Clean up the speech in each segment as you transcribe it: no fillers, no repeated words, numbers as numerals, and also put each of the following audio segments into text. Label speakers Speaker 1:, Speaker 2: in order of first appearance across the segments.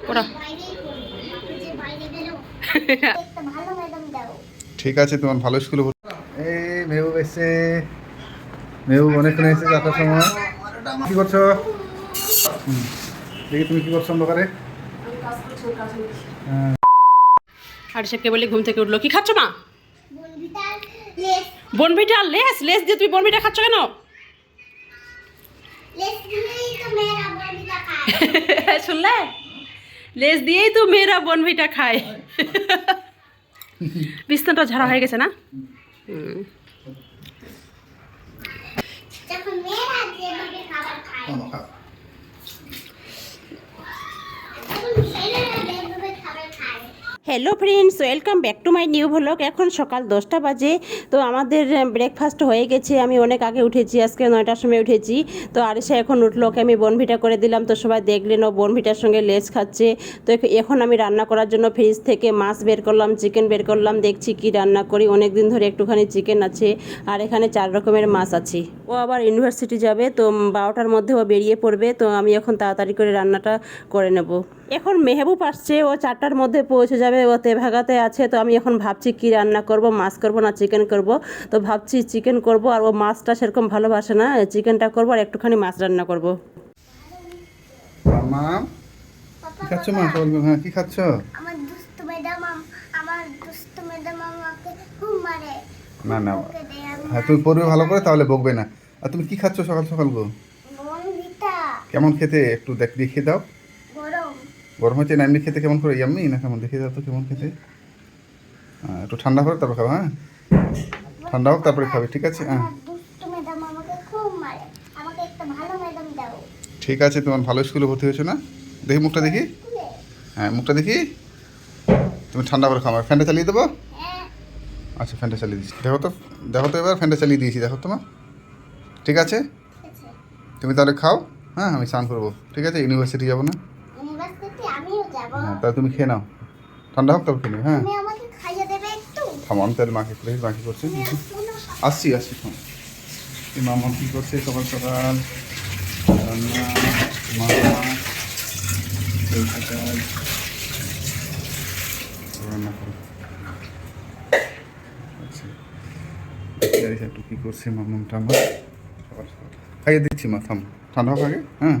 Speaker 1: পড়া।
Speaker 2: ঠিক আছে, তোমার ভালো স্কুলে এই মেহবুব এসছে। মেহবুব অনেকক্ষণ এসেছে যাতার সময়। কি করছো? দেখি তুমি কি করছো অন্ধকারে?
Speaker 1: আর সে কেবলই ঘুম থেকে উঠলো। কি খাচ্ছ মা? Bournvita less. লেস দিয়ে তুমি বনভিটা খাচ্ছ কেন? শুনলে? লেস দিয়েই তো মেয়েরা বনভিটা খায়। বিছনাটা ঝাড়া হয়ে গেছে না? Hello friends, welcome back to my new vlog. এখন সকাল 10টা বাজে। তো আমাদের ব্রেকফাস্ট হয়ে গেছে। আমি অনেক আগে উঠেছি, আজকে 9টার সময় উঠেছি। তো আরিশা এখন উঠলো, ওকে আমি বনভিটা করে দিলাম। তো সবাই দেখলেন ও বনভিটার সঙ্গে লেস খাচ্ছে। তো এখন আমি রান্না করার জন্য ফ্রিজ থেকে মাছ বের করলাম, চিকেন বের করলাম, দেখছি কি রান্না করি। অনেক দিন ধরে একটুখানি চিকেন আছে আর এখানে 4 রকমের মাছ আছে। ও আবার ইউনিভার্সিটি যাবে, তো 12টার মধ্যে ও বেরিয়ে পড়বে। তো আমি এখন তাড়াতাড়ি করে রান্নাটা করে নেব। এখন মেহবুব আসছে, ও 4টার মধ্যে পৌঁছে যাবে। ও তেভাগাতে আছে। তো আমি এখন ভাবছি কি রান্না করব, মাছ করব না চিকেন করব। তো ভাবছি চিকেন করব, আর ও মাছটা সেরকম ভালোবাসে না, চিকেনটা করব আর একটুখানি মাছ রান্না করব।
Speaker 2: মামা কি খাচ্ছ? মা হ্যাঁ, কি খাচ্ছ?
Speaker 1: আমাকে খুব মারে।
Speaker 2: না না, হ্যাঁ তুমি পড়বে ভালো করে, তাহলে বকবে না। আর তুমি কি খাচ্ছ সকাল সকাল গো? কেমন খেতে একটু দেখিয়ে দাও। গরম হচ্ছে না? এমনি খেতে কেমন করে? ইয়াম্মি না কেমন? দেখিয়ে দাও তো কেমন খেতে। একটু ঠান্ডা করে তারপর খাবো। হ্যাঁ, ঠান্ডা হোক তারপরে খাবে, ঠিক আছে? হ্যাঁ ঠিক আছে, তোমার ভালো স্কুলে ভর্তি হয়েছো না? দেখি মুখটা দেখি। হ্যাঁ মুখটা দেখি। তুমি ঠান্ডা করে খাও। ফ্যানটা চালিয়ে দেবো? আচ্ছা ফ্যানটা চালিয়ে দিচ্ছি। দেখো তো, দেখো তো এবার ফ্যানটা চালিয়ে দিয়েছি, দেখো তোমার। ঠিক আছে, তুমি তাহলে খাও। হ্যাঁ আমি স্নান করবো, ঠিক আছে? ইউনিভার্সিটি যাবো না? হ্যাঁ তাহলে তুমি খেয়ে নাও, ঠান্ডা হোক তারপর খেয়ে নিও। হ্যাঁ থামো, আমি তাহলে মাকে দেখি মাকে করছি। আসছি আসছি, থাম। এই মামা কী করছে সকাল সকাল? রান্না, মামা রান্না করো। আচ্ছা একটু কী করছে মামটা আমার? সকাল সকাল খাইয়ে দিচ্ছি মা, থাম, ঠান্ডা হোক আগে। হ্যাঁ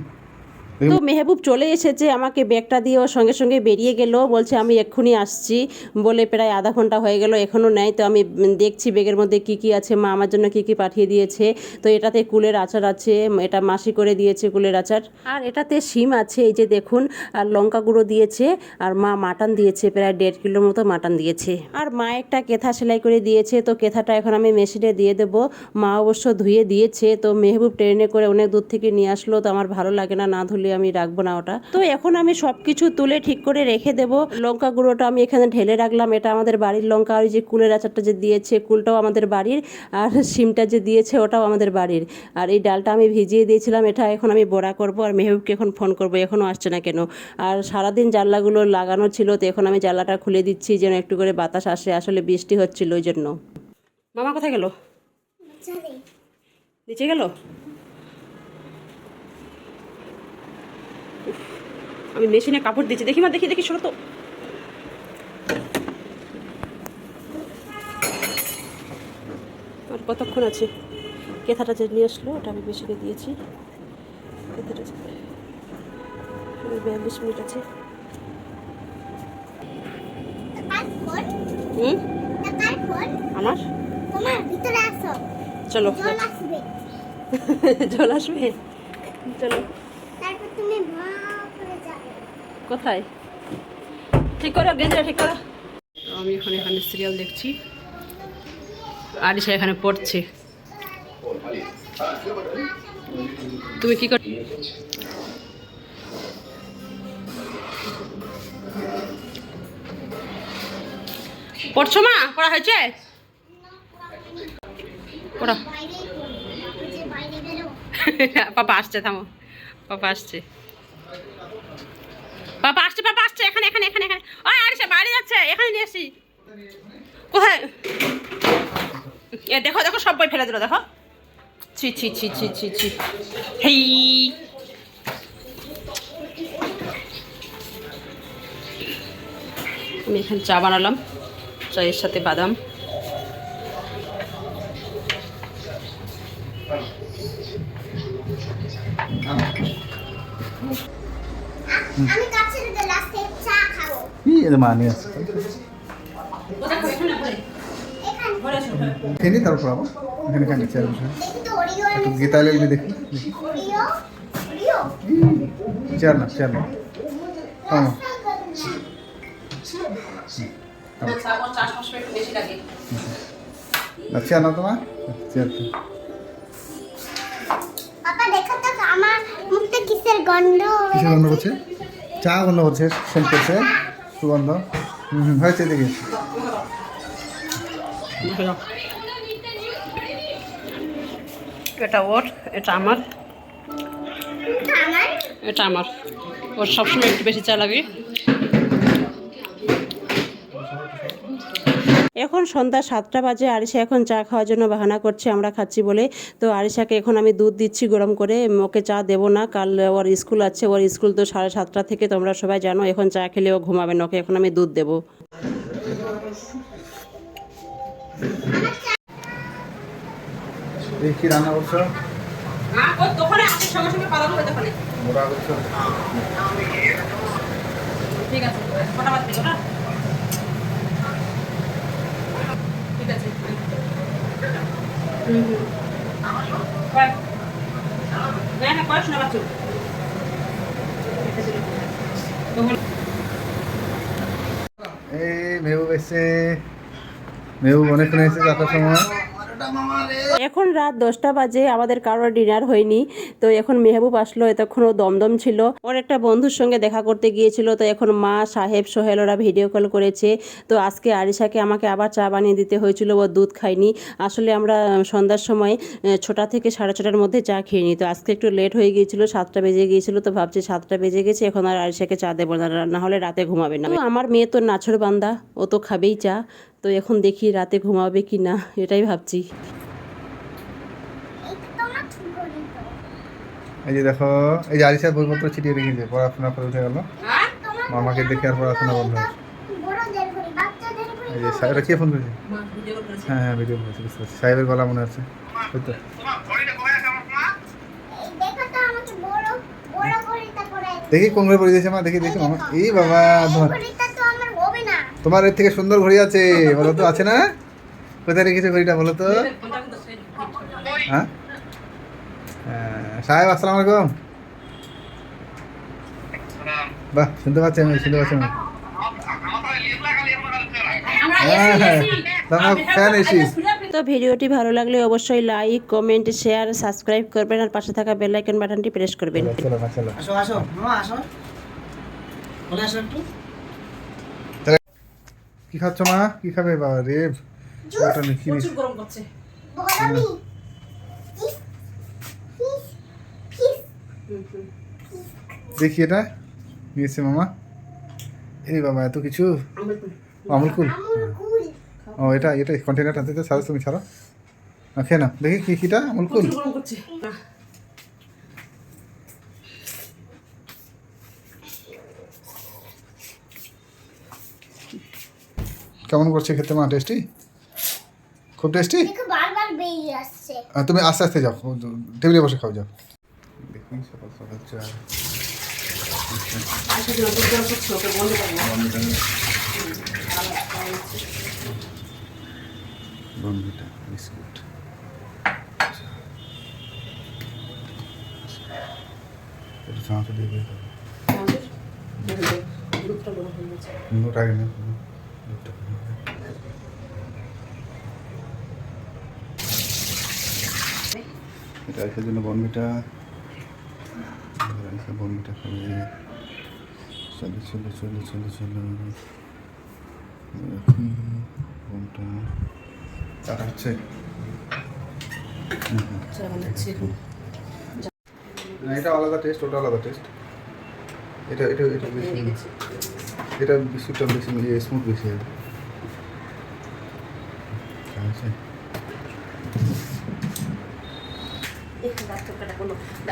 Speaker 1: তো মেহবুব চলে এসেছে, আমাকে ব্যাগটা দিয়ে ওর সঙ্গে সঙ্গে বেরিয়ে গেল। বলছে আমি এক্ষুনি আসছি, বলে প্রায় আধা ঘন্টা হয়ে গেল, এখনও নেয়। তো আমি দেখছি ব্যাগের মধ্যে কি কি আছে, মা আমার জন্য কি কি পাঠিয়ে দিয়েছে। তো এটাতে কুলের আচার আছে, এটা মাসি করে দিয়েছে কুলের আচার। আর এটাতে শিম আছে, এই যে দেখুন, আর লঙ্কা গুঁড়ো দিয়েছে। আর মা মাটন দিয়েছে, প্রায় 1.5 কিলোর মতো মাটন দিয়েছে। আর মা একটা কেথা সেলাই করে দিয়েছে। তো কেথাটা এখন আমি মেশিনে দিয়ে দেবো। মা অবশ্য ধুয়ে দিয়েছে। তো মেহবুব ট্রেনে করে অনেক দূর থেকে নিয়ে আসলো, তো আমার ভালো লাগে না, না ধুলে আমি রাখবো না ওটা। তো এখন আমি সব কিছু তুলে ঠিক করে রেখে দেবো। লঙ্কা গুঁড়োটা আমি এখানে ঢেলে রাখলাম, এটা আমাদের বাড়ির লঙ্কা। আর যে কুলের আচারটা যে দিয়েছে, কুলটাও আমাদের বাড়ির। আর শিমটা যে দিয়েছে ওটাও আমাদের বাড়ির। আর এই ডালটা আমি ভিজিয়ে দিয়েছিলাম, এটা এখন আমি বড়া করব। আর মেহবুবকে এখন ফোন করবো, এখনও আসছে না কেন। আর সারাদিন জানলাগুলো লাগানো ছিল, তো এখন আমি জানলাটা খুলে দিচ্ছি যেন একটু করে বাতাস আসে। আসলে বৃষ্টি হচ্ছিল ওই জন্য। মামা কোথায় গেল? নিচে গেল? আমি মেশিনে কাপড় দিচ্ছি, দেখি মা, দেখি দেখি, সরো তো। আর কতক্ষণ আছে? কেথাটা যে নিয়ে আসলো ওটা আমি মেশিনে দিয়েছি। কেথাটা 42 মিনিট আছে। আমার চলো, জল আসবে, চলো। কোথায়? ঠিক করো, গেঞ্জিটা ঠিক করো। আমি এখন এখানে সিরিয়াল দেখছি, আরিশা এখানে পড়ছে। তুমি কি কর? পড়ছো মা? পড়া হয়েছে? পড়া। পাপা আসছে, থামো, পাপা আসছে, পাপা আসছে, পাপা আসছে, এখানে এখানে এখানে এখানে। ও আরিশা বাইরে যাচ্ছে, এখানে নিয়ে আসি। কোথায়? এ দেখো দেখো, সব বই ফেলে দিল, দেখো। ছি ছি ছি ছি ছি ছি। হেই আমি এখানে চা বানালাম, চায়ের সাথে বাদাম।
Speaker 3: আমি কাছের গ্লাসে চা খাবো।
Speaker 2: কি এর মানে আছে খেয়ে নি তারপর আবার এখানে খান চেয়ার বসে
Speaker 3: দেখি তো ওরিও
Speaker 2: একটু গীতা লিখবি দেখি
Speaker 3: ওরিও ওরিও
Speaker 2: চেয়ার না হ্যাঁ না চেয়ার না তোমার চেয়ার
Speaker 3: পাপা দেখো তো আমার মুখে কিসের গন্ধ
Speaker 2: কিসের গন্ধ করছে চা গন্ধ করছে সেন্ট করছে সুগন্ধ হয়েছে দেখি
Speaker 1: এটা ওর, এটা আমার,
Speaker 3: আমার
Speaker 1: এটা আমার। ওর সবসময় একটু বেশি চা লাগে। এখন সন্ধ্যা 7টা বাজে। আরিশা এখন চা খাওয়ার জন্য বাহানা করছে আমরা খাচ্ছি বলে। তো আরিশাকে এখন আমি দুধ দিচ্ছি গরম করে। ওকে চা দেবো না, কাল ওর স্কুল আছে। ওর স্কুল তো 7:30 থেকে, তোমরা সবাই জানো। এখন চা খেলে ও ঘুমাবে না, ওকে এখন আমি দুধ দেবো।
Speaker 2: এই কি রান্না করছো মোটা করছো
Speaker 1: ঠিক আছে, কটা বাজে ওটা? ঠিক আছে। হ্যাঁ, পড়াশোনা বাচ্চু।
Speaker 2: এই মেহবুব এসছে মেহবুব অনেকক্ষণ এসেছে চারটার সময়
Speaker 1: এখন রাত 10টা বাজে, আমাদের কারোর ডিনার হয়নি। তো এখন মেহবুব আসলো, এতক্ষণ ও দমদম ছিল। ওর একটা বন্ধুর সঙ্গে দেখা করতে গিয়েছিল। তো এখন মা, সাহেব, সোহেল ওরা ভিডিও কল করেছে। তো আজকে আরিশাকে আমাকে আবার চা বানিয়ে দিতে হয়েছিল, ও দুধ খায়নি। আসলে আমরা সন্ধ্যার সময় 6টা থেকে 6:30টার মধ্যে চা খেয়ে নিই। তো আজকে একটু লেট হয়ে গিয়েছিল, 7টা বেজে গিয়েছিল। তো ভাবছি 7টা বেজে গেছে, এখন আর আরিশাকে চা দেবো না, না হলে রাতে ঘুমাবে না। তো আমার মেয়ে তো নাছর বান্দা, ও তো খাবেই চা। তো এখন দেখি রাতে ঘুমাবে কি না, এটাই ভাবছি।
Speaker 3: এই তো তোমার ঠিক করে দিত
Speaker 2: এই যে দেখো এই যে আরিশার বইপত্র ছিটিয়ে রেখেছে পড়াশোনা করে উঠে গেল মামাকে দেখে আর পড়াশোনা বন্ধ হয়েছে
Speaker 3: বড়দের ঘড়ি বাচ্চাদের ঘড়ি
Speaker 2: এই যে সাহেবরা কে ফোন করেছে হ্যাঁ হ্যাঁ ভিডিও করেছে বুঝতে পারছি সাহেবের গলা মনে হচ্ছে ওই তো
Speaker 3: এই দেখো তো আমাকে বড় বড় ঘড়িটা করে
Speaker 2: দেখি কোন ঘরে পড়ে দিয়েছে মা দেখি দেখি মামা এই বাবা তোমার
Speaker 3: ঘড়িটা তো আমার হবে না
Speaker 2: তোমার এর থেকে সুন্দর ঘড়ি আছে বলো তো আছে না কোথায় রেখেছে ঘড়িটা বলো তো হ্যাঁ সাহেব আসসালামু আলাইকুম বাহ শুনতে পাচ্ছি আমি শুনতে পাচ্ছি আমি হ্যাঁ হ্যাঁ তোমার ফ্যান এসি
Speaker 1: তো ভিডিওটি ভালো লাগলে অবশ্যই লাইক, কমেন্ট, শেয়ার, সাবস্ক্রাইব করবেন আর পাশে থাকা বেল আইকন বাটনটি প্রেস করবেন।
Speaker 2: চলো মা চলো
Speaker 4: আসো আসো মামা আসো বলে আসো একটু
Speaker 2: কি খাচ্ছ মা কি খাবে বাবা রে ওটা কি নিস
Speaker 1: গরম করছে।
Speaker 3: বড়মি ফিস
Speaker 2: দেখি এটা নিয়েছে মামা এই বাবা এত কিছু আমুল কুল
Speaker 3: আমুল কুল
Speaker 2: ও এটা এটা কন্টেনারটা দিতে ছাড়ো তুমি ছাড়ো খেয়ে না দেখি কি কিটা আমুল কুল
Speaker 1: গরম করছে।
Speaker 2: কেমন করছে খেতে মা টেস্টি খুব টেস্টি
Speaker 3: দেখো বারবার বেরিয়ে আসছে
Speaker 2: তুমি আস্তে আস্তে যাও টেবিলে বসে খাও যাও দেখি সকাল সকাল চা বনভিটা বিস্কুট এটা চাঁচা দিয়ে দিয়ে খাবো দুধটা আগে নিয়ে দুধটা এটা আসার জন্য বনভিটা বনভিটা খাবে চলো চলো চলো চলো চলো কোনটা চাটা হচ্ছে এটা আলাদা টেস্ট ওটা আলাদা টেস্ট এটা এটা এটা বেশি এটা বিস্কুটটা বেশি স্মুথ বেশি হবে আছে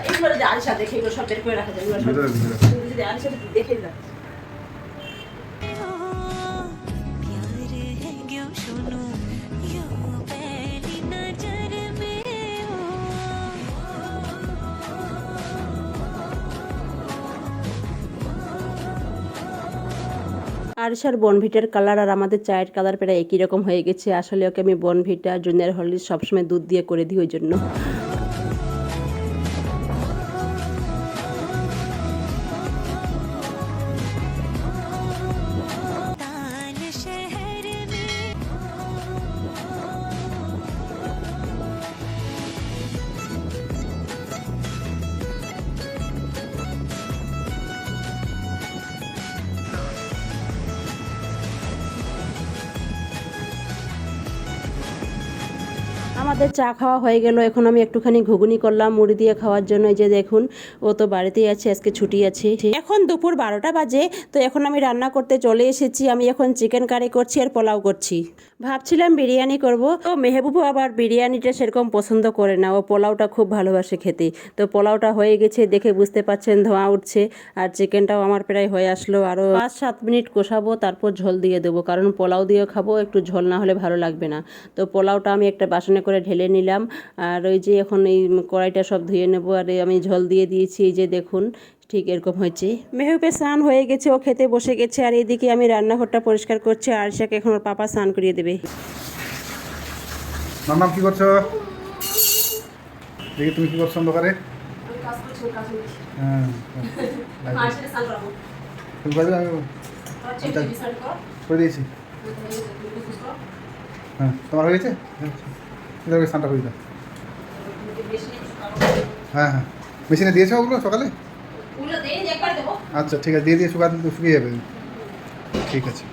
Speaker 1: এগুলো যদি আরিশা দেখে এগুলো সব বের করে রাখা যায়, এগুলো সব
Speaker 2: ভিতরে ভিতরে
Speaker 1: যদি আরিশা দেখে রাখা আরশার বনভিটার কালার আর আমাদের চায়ের কালার প্রায় একই রকম হয়ে গেছে। আসলে ওকে আমি বনভিটা জুনিয়র হরলিক্স সবসময় দুধ দিয়ে করে দিই ওই জন্য। আমাদের চা খাওয়া হয়ে গেল। এখন আমি একটুখানি ঘুগনি করলাম মুড়ি দিয়ে খাওয়ার জন্য। এই যে দেখুন, ও তো বাড়িতেই আছে, আজকে ছুটি আছে। এখন দুপুর 12টা বাজে, তো এখন আমি রান্না করতে চলে এসেছি। আমি এখন চিকেন কারি করছি আর পোলাও করছি। ভাবছিলাম বিরিয়ানি করব, তো মেহবুবও আবার বিরিয়ানিটা সেরকম পছন্দ করে না, ও পোলাওটা খুব ভালোবাসে খেতে। তো পোলাওটা হয়ে গেছে, দেখে বুঝতে পাচ্ছেন ধোঁয়া উঠছে। আর চিকেনটাও আমার প্রায় হয়ে আসলো, আরও 5-7 মিনিট কষাবো, তারপর ঝোল দিয়ে দেবো, কারণ পোলাও দিয়েও খাবো, একটু ঝোল না হলে ভালো লাগবে না। তো পোলাওটা আমি একটা বাসনে করে ঢেলে নিলাম। আর ওই যে এখন এই কড়াইটা সব ধুয়ে নেবো। আর আমি ঝোল দিয়ে দিয়েছি, এই যে দেখুন ঠিক এরকম হয়েছে। মেহবুবের স্নান হয়ে গেছে, ও খেতে বসে গেছে। আর এইদিকে আমি রান্নাঘরটা পরিষ্কার করছি। আরশাকে এখন ওর পাপা স্নান করিয়ে দেবে।
Speaker 2: নাম কি করছো? দেখি তুমি কি করছো অন্ধকারে? হ্যাঁ তুমি করবে, আমি করে দিয়েছি। হ্যাঁ তোমার হয়েছে? স্নানটা করে দাও। হ্যাঁ হ্যাঁ, মেশিনে দিয়েছো ওগুলো সকালে? আচ্ছা ঠিক আছে, দিয়ে শুকিয়ে যাবে। ঠিক আছে।